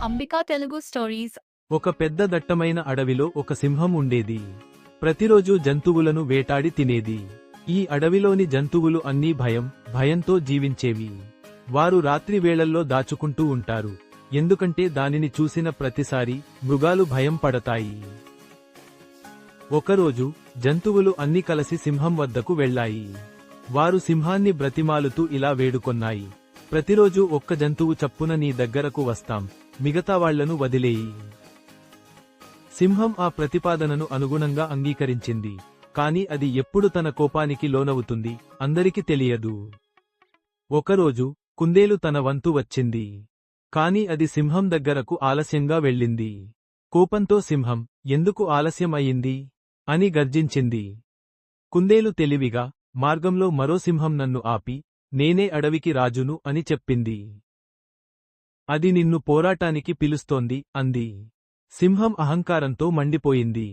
Ambika Telugu stories. ఒక పెద్ద దట్టమైన అడవిలో ఒక సింహం ఉండేది. ప్రతిరోజూ జంతువులను వేటాడి తినేది. ఈ అడవిలోని జంతువులు అన్నీ భయంతో జీవించేవి. వారు రాత్రి వేళల్లో దాచుకుంటూ ఉంటారు, ఎందుకంటే దానిని చూసిన ప్రతిసారి మృగాలు భయం పడతాయి. ఒకరోజు జంతువులు అన్ని కలిసి సింహం వద్దకు వెళ్లాయి. వారు సింహాన్ని బ్రతిమాలుతూ ఇలా వేడుకొన్నాయి, ప్రతిరోజూ ఒక్క జంతువు చప్పున నీ దగ్గరకు వస్తాం, మిగతా వాళ్లను వదిలేయి. సింహం ఆ ప్రతిపాదనను అనుగుణంగా అంగీకరించింది. కాని అది ఎప్పుడు తన కోపానికి లోనవుతుంది అందరికి తెలియదు. ఒకరోజు కుందేలు తన వంతు వచ్చింది. కాని అది సింహం దగ్గరకు ఆలస్యంగా వెళ్ళింది. కోపంతో సింహం, ఎందుకు ఆలస్యం అయింది అని గర్జించింది. కుందేలు తెలివిగా, మార్గంలో మరో సింహం నన్ను ఆపి, నేనే అడవికి రాజును అని చెప్పింది. అది నిన్ను పోరాటానికి పిలుస్తోంది అంది. సింహం అహంకారంతో మండిపోయింది.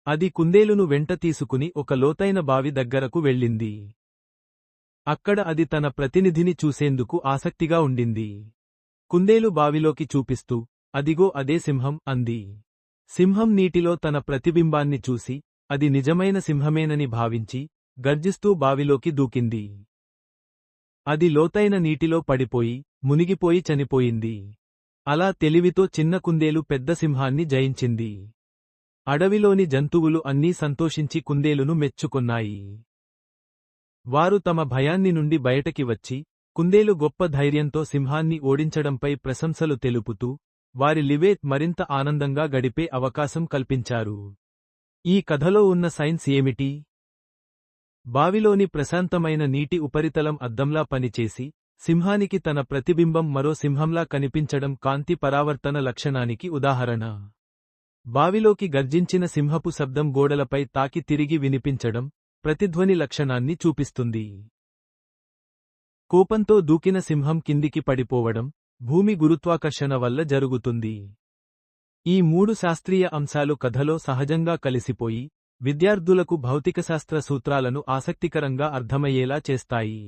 అది కుందేలును వెంట తీసుకుని ఒక లోతైన బావి దగ్గరకు వెళ్ళింది. అక్కడ అది తన ప్రతినిధిని చూసేందుకు ఆసక్తిగా ఉండింది. కుందేలు బావిలోకి చూపిస్తూ, అదిగో అదే సింహం అంది. సింహం నీటిలో తన ప్రతిబింబాన్ని చూసి, అది నిజమైన సింహమేనని భావించి, గర్జిస్తూ బావిలోకి దూకింది. అది లోతైన నీటిలో పడిపోయి, మునిగిపోయి చనిపోయింది. అలా తెలివితో చిన్న కుందేలు పెద్ద సింహాన్ని జయించింది. అడవిలోని జంతువులు అన్నీ సంతోషించి కుందేలును మెచ్చుకొన్నాయి. వారు తమ భయాన్ని నుండి బయటకి వచ్చి, కుందేలు గొప్ప ధైర్యంతో సింహాన్ని ఓడించడంపై ప్రశంసలు తెలుపుతూ, వారి లివేట్ మరింత ఆనందంగా గడిపే అవకాశం కల్పించారు. ఈ కథలో ఉన్న సైన్స్ ఏమిటి? బావిలోని ప్రశాంతమైన నీటి ఉపరితలం అద్దంలా పనిచేసి, సింహానికి తన ప్రతిబింబం మరో సింహంలా కనిపించడం కాంతి పరావర్తన లక్షణానికి ఉదాహరణ. బావిలోకి గర్జించిన సింహపు శబ్దం గోడలపై తాకి తిరిగి వినిపించడం ప్రతిధ్వని లక్షణాన్ని చూపిస్తుంది. కోపంతో దూకిన సింహం కిందికి పడిపోవడం భూమి గురుత్వాకర్షణ వల్ల జరుగుతుంది. ఈ మూడు శాస్త్రీయ అంశాలు కథలో సహజంగా కలిసిపోయి, విద్యార్థులకు భౌతికశాస్త్ర సూత్రాలను ఆసక్తికరంగా అర్థమయ్యేలా చేస్తాయి.